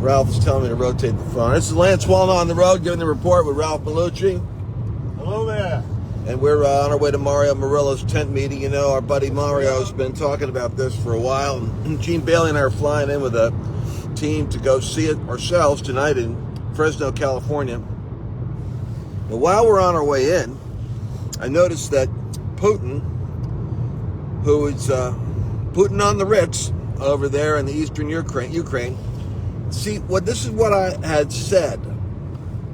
Ralph is telling me to rotate the phone. This is Lance Wallnau on the road, giving the report with Ralph Bellucci. Hello there. And we're on our way to Mario Murillo's tent meeting. You know, our buddy Mario's been talking about this for a while. And Gene Bailey and I are flying in with a team to go see it ourselves tonight in Fresno, California. But while we're on our way in, I noticed that Putin, who is Putin on the Ritz over there in the eastern Ukraine. See, this is what I had said.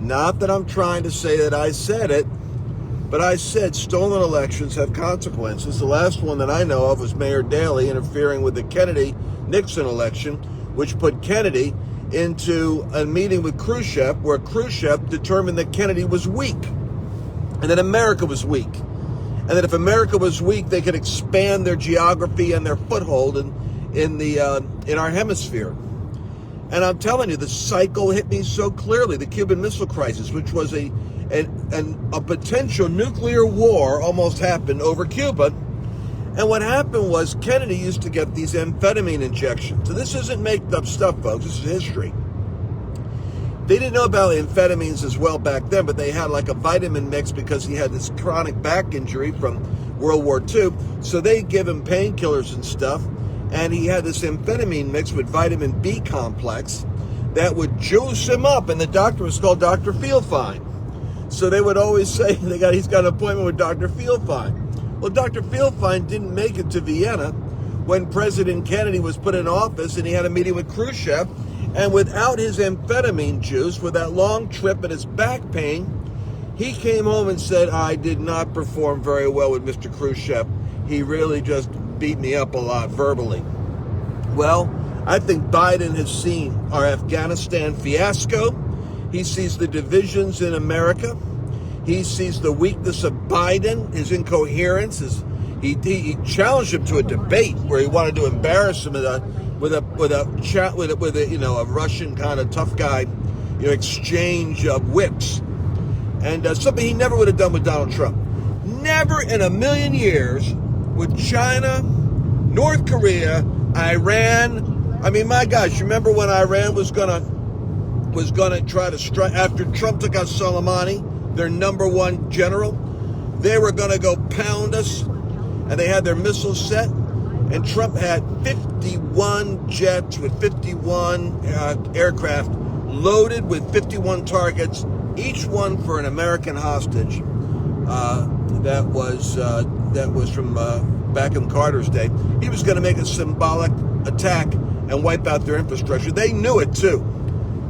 Not that I'm trying to say that I said it, but I said stolen elections have consequences. The last one that I know of was Mayor Daley interfering with the Kennedy-Nixon election, which put Kennedy into a meeting with Khrushchev, where Khrushchev determined that Kennedy was weak and that America was weak. And that if America was weak, they could expand their geography and their foothold in our hemisphere. And I'm telling you, the cycle hit me so clearly. The Cuban Missile Crisis, which was a potential nuclear war, almost happened over Cuba. And what happened was Kennedy used to get these amphetamine injections. So this isn't made up stuff, folks. This is history. They didn't know about amphetamines as well back then, but they had like a vitamin mix because he had this chronic back injury from World War II. So they give him painkillers and stuff. And he had this amphetamine mix with vitamin B complex that would juice him up. And the doctor was called Dr. Feelfine. So they would always say he's got an appointment with Dr. Feelfine. Well, Dr. Feelfine didn't make it to Vienna when President Kennedy was put in office and he had a meeting with Khrushchev. And without his amphetamine juice, with that long trip and his back pain, he came home and said, I did not perform very well with Mr. Khrushchev. He really just beat me up a lot verbally. Well, I think Biden has seen our Afghanistan fiasco. He sees the divisions in America. He sees the weakness of Biden, his incoherence. He challenged him to a debate where he wanted to embarrass him with a Russian kind of tough guy, exchange of whips, and something he never would have done with Donald Trump. Never in a million years with China, North Korea, Iran. I mean, my gosh, remember when Iran was gonna try to strike after Trump took out Soleimani, their number one general? They were gonna go pound us, and they had their missiles set. And Trump had 51 jets with 51 aircraft loaded with 51 targets, each one for an American hostage. That was from back in Carter's day. He was going to make a symbolic attack and wipe out their infrastructure. They knew it too.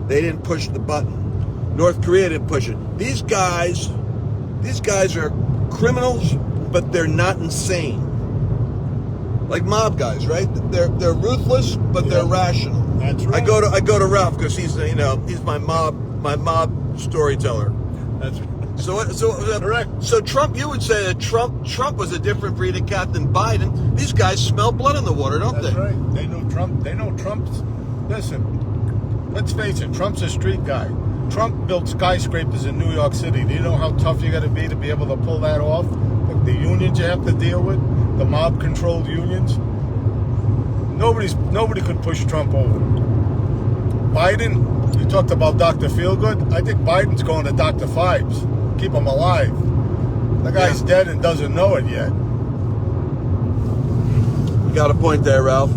They didn't push the button. North Korea didn't push it. These guys are criminals, but they're not insane. Like mob guys, right? They're ruthless, but they're rational. That's right. I go to Ralph because he's my mob storyteller. That's right. So correct. So Trump, you would say that Trump was a different breed of cat than Biden. These guys smell blood in the water, don't they? That's right. They know Trump's. Listen, let's face it. Trump's a street guy. Trump built skyscrapers in New York City. Do you know how tough you got to be able to pull that off? Look, the unions you have to deal with, the mob-controlled unions. Nobody could push Trump over. Biden, you talked about Dr. Feelgood. I think Biden's going to Dr. Fibes. Keep him alive. The guy's dead and doesn't know it yet. You got a point there, Ralph.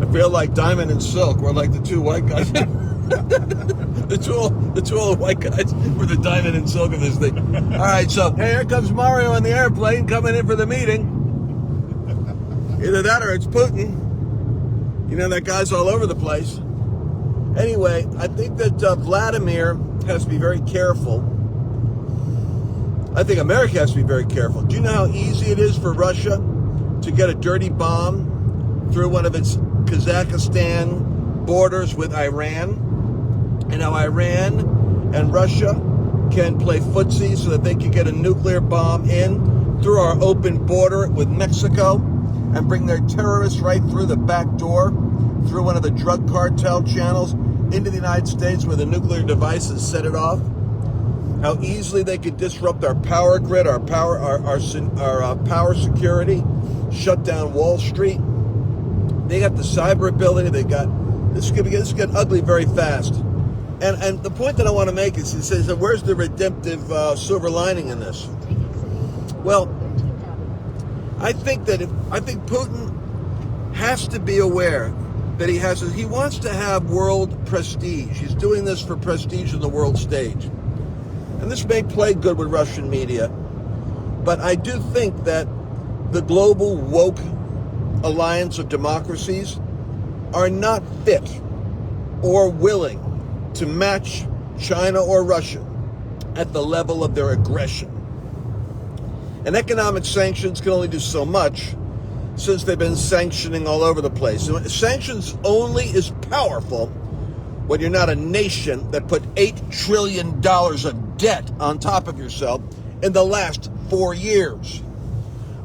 I feel like Diamond and Silk were like the two white guys. the two old white guys were the Diamond and Silk of this thing. All right, so here comes Mario on the airplane coming in for the meeting. Either that or it's Putin. That guy's all over the place. Anyway, I think that Vladimir has to be very careful. I think America has to be very careful. Do you know how easy it is for Russia to get a dirty bomb through one of its Kazakhstan borders with Iran? And how Iran and Russia can play footsie so that they can get a nuclear bomb in through our open border with Mexico and bring their terrorists right through the back door, through one of the drug cartel channels into the United States where the nuclear devices set it off. How easily they could disrupt our power grid, our power security, shut down Wall Street. They got the cyber ability, they got This is getting ugly very fast. And the point that I want to make is, he says, where's the redemptive silver lining in this? Well, I think Putin has to be aware that he wants to have world prestige. He's doing this for prestige in the world stage. And this may play good with Russian media, but I do think that the global woke alliance of democracies are not fit or willing to match China or Russia at the level of their aggression. And economic sanctions can only do so much, since they've been sanctioning all over the place. Sanctions only is powerful when you're not a nation that put $8 trillion of debt on top of yourself in the last 4 years.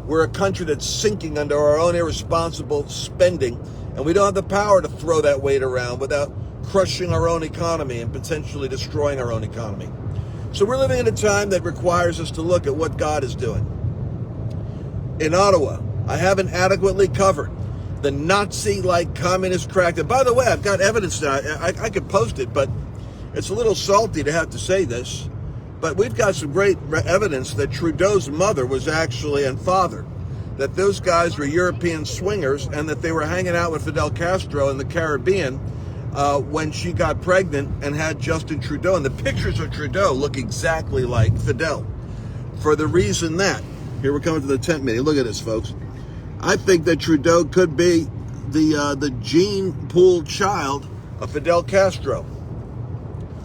We're a country that's sinking under our own irresponsible spending, and we don't have the power to throw that weight around without crushing our own economy and potentially destroying our own economy. So we're living in a time that requires us to look at what God is doing. In Ottawa, I haven't adequately covered the Nazi-like communist crackdown. By the way, I've got evidence now. I could post it, but it's a little salty to have to say this. But we've got some great evidence that Trudeau's mother was actually, and father, that those guys were European swingers and that they were hanging out with Fidel Castro in the Caribbean when she got pregnant and had Justin Trudeau. And the pictures of Trudeau look exactly like Fidel. For the reason that, here we're coming to the tent meeting. Look at this, folks. I think that Trudeau could be the gene pool child of Fidel Castro,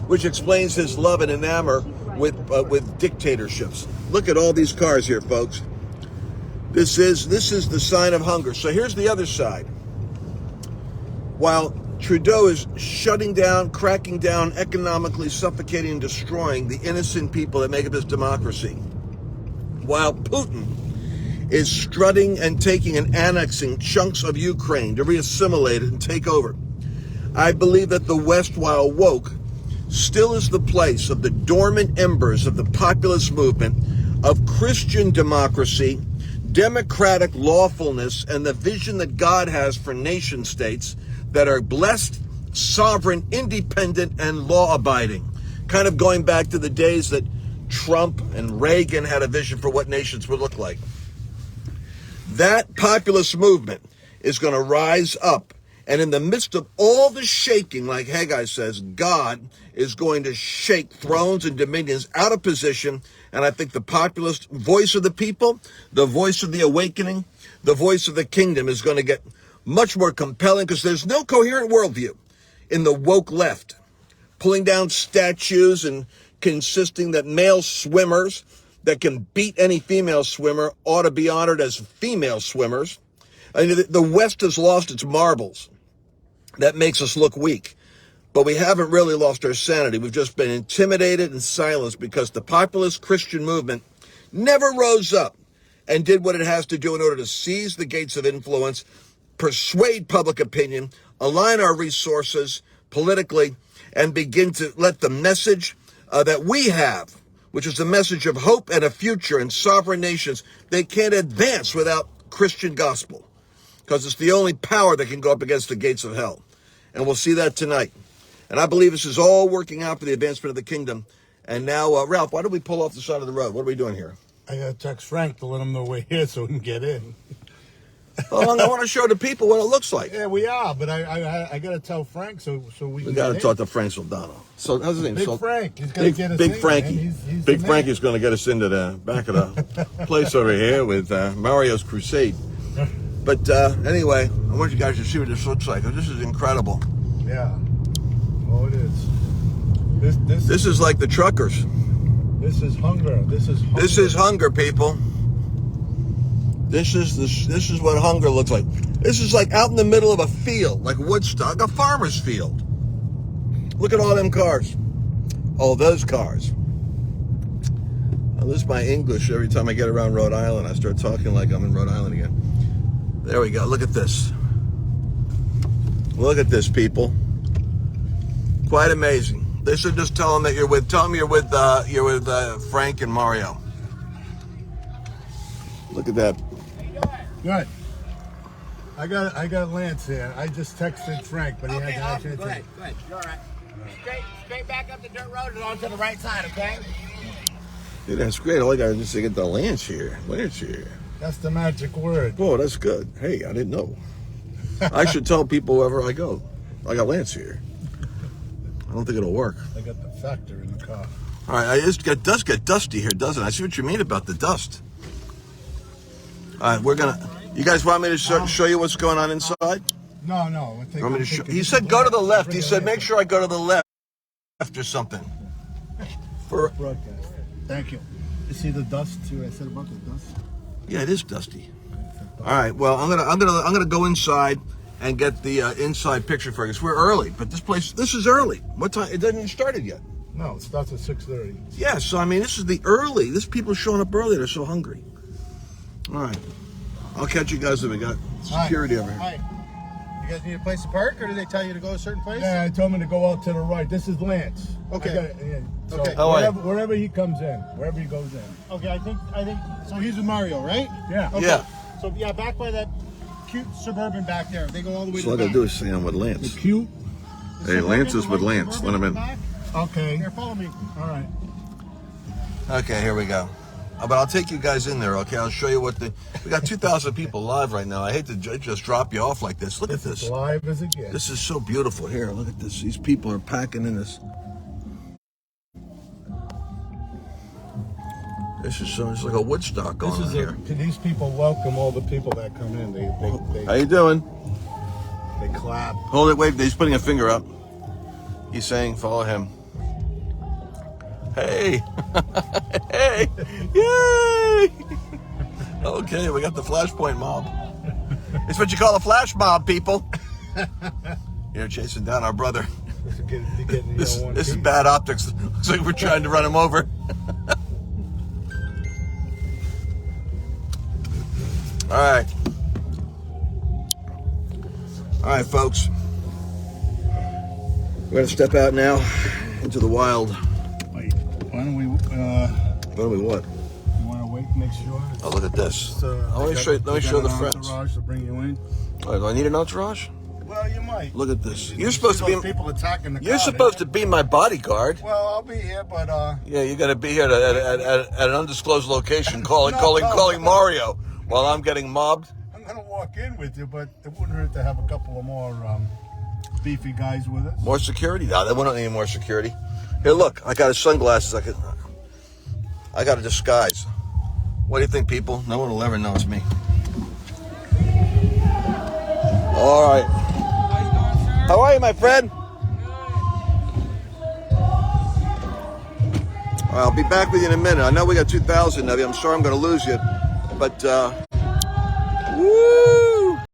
which explains his love and enamor with dictatorships. Look at all these cars here, folks. This is the sign of hunger. So here's the other side. While Trudeau is shutting down, cracking down, economically suffocating and destroying the innocent people that make up this democracy, while Putin is strutting and taking and annexing chunks of Ukraine to reassimilate it and take over, I believe that the West, while woke, still is the place of the dormant embers of the populist movement, of Christian democracy, democratic lawfulness, and the vision that God has for nation states that are blessed, sovereign, independent, and law-abiding. Kind of going back to the days that Trump and Reagan had a vision for what nations would look like. That populist movement is going to rise up. And in the midst of all the shaking, like Haggai says, God is going to shake thrones and dominions out of position. And I think the populist voice of the people, the voice of the awakening, the voice of the kingdom is going to get much more compelling, because there's no coherent worldview in the woke left, pulling down statues and consisting that male swimmers that can beat any female swimmer ought to be honored as female swimmers. I mean, the West has lost its marbles. That makes us look weak. But we haven't really lost our sanity. We've just been intimidated and silenced because the populist Christian movement never rose up and did what it has to do in order to seize the gates of influence, persuade public opinion, align our resources politically, and begin to let the message that we have, which is the message of hope and a future and sovereign nations, they can't advance without Christian gospel, because it's the only power that can go up against the gates of hell. And we'll see that tonight. And I believe this is all working out for the advancement of the kingdom. And now, Ralph, why don't we pull off the side of the road? What are we doing here? I got to text Frank to let him know we're here so we can get in. Well, I want to show the people what it looks like. Yeah, we are, but I got to tell Frank so we can. We got to talk to Frank Soldano. So how's his name? Big Frank. He's going to get us Big in. Frankie. He's Big Frankie's going to get us into the back of the place over here with Mario's Crusade. But anyway, I want you guys to see what this looks like. This is incredible. Yeah. Oh, it is. This is like the truckers. This is hunger. This is hunger, people. This is what hunger looks like. This is like out in the middle of a field, like Woodstock, a farmer's field. Look at all them cars. All those cars. I lose my English every time I get around Rhode Island. I start talking like I'm in Rhode Island again. There we go. Look at this. Look at this, people. Quite amazing. They should just tell them that you're with Frank and Mario. Look at that. good. I got Lance here. I just texted Frank, but he Okay, had to awesome. actually Go ahead. Go ahead. You're all right. Straight back up the dirt road and on to the right side, okay? Dude, that's great. All I got to do is get the Lance here. Lance here. That's the magic word. Oh, that's good. Hey, I didn't know. I should tell people wherever I go. I got Lance here. I don't think it'll work. I got the factor in the car. All right, it does get dusty here, doesn't it? I see what you mean about the dust. All right, you guys want me to show you what's going on inside? No. He said go to the left. He said make sure I go to the left or something. For broadcast. Thank you. You see the dust too? I said about the dust. Yeah, it is dusty. All right, well, I'm gonna go inside and get the inside picture for you. We're early, but this is early. What time? It hasn't even started yet. No, it starts at 6:30. Yeah, so I mean, this is the early. This people are showing up early. They're so hungry. All right, I'll catch you guys when we got security over here. Hi. You guys need a place to park, or did they tell you to go a certain place? Yeah, I told him to go out to the right. This is Lance. Okay. So Okay. wherever he comes in, wherever he goes in. Okay, I think. So he's with Mario, right? Yeah. Okay. Yeah. So yeah, back by that cute Suburban back there. They go all the way So all I to the gotta do is say I'm with Lance. Cute. Hey, Lance is with Lance. Let him in. Okay. Here, follow me. All right. Okay, here we go. But I'll take you guys in there, okay? I'll show you we got 2,000 people live right now. I hate to just drop you off like this. Look at this. As live as it gets. This is so beautiful. Here, look at this. These people are packing in this. It's like a Woodstock going on here. These people welcome all the people that come in. How you doing? They clap. Hold it, wait. He's putting a finger up. He's saying, follow him. Hey. Hey. Yay. Okay, we got the flashpoint mob. It's what you call a flash mob, people. You're chasing down our brother. This is bad optics. Looks like we're trying to run him over. All right. All right, folks. We're going to step out now into the wild. Wait, why don't we, Why don't we what? you want to wait, make sure? Oh, look at this. Let me show the friends. Entourage to bring you in. Oh, do I need an entourage? Well, you might. Look at this. You're You supposed see to those be. people attacking the car. You're supposed to be my bodyguard. Well, I'll be here, but Yeah, you're going to be here at an undisclosed location, calling Mario while I'm getting mobbed. I'm gonna walk in with you. But it wouldn't hurt to have a couple of more beefy guys with us. More security? No, they won't need any more security. Here, look. I got his sunglasses. I got a disguise. What do you think, people? No one will ever know it's me. All right. How are you, my friend? I'll be back with you in a minute. I know we got 2,000 of you. I'm sorry I'm going to lose you. But, woo!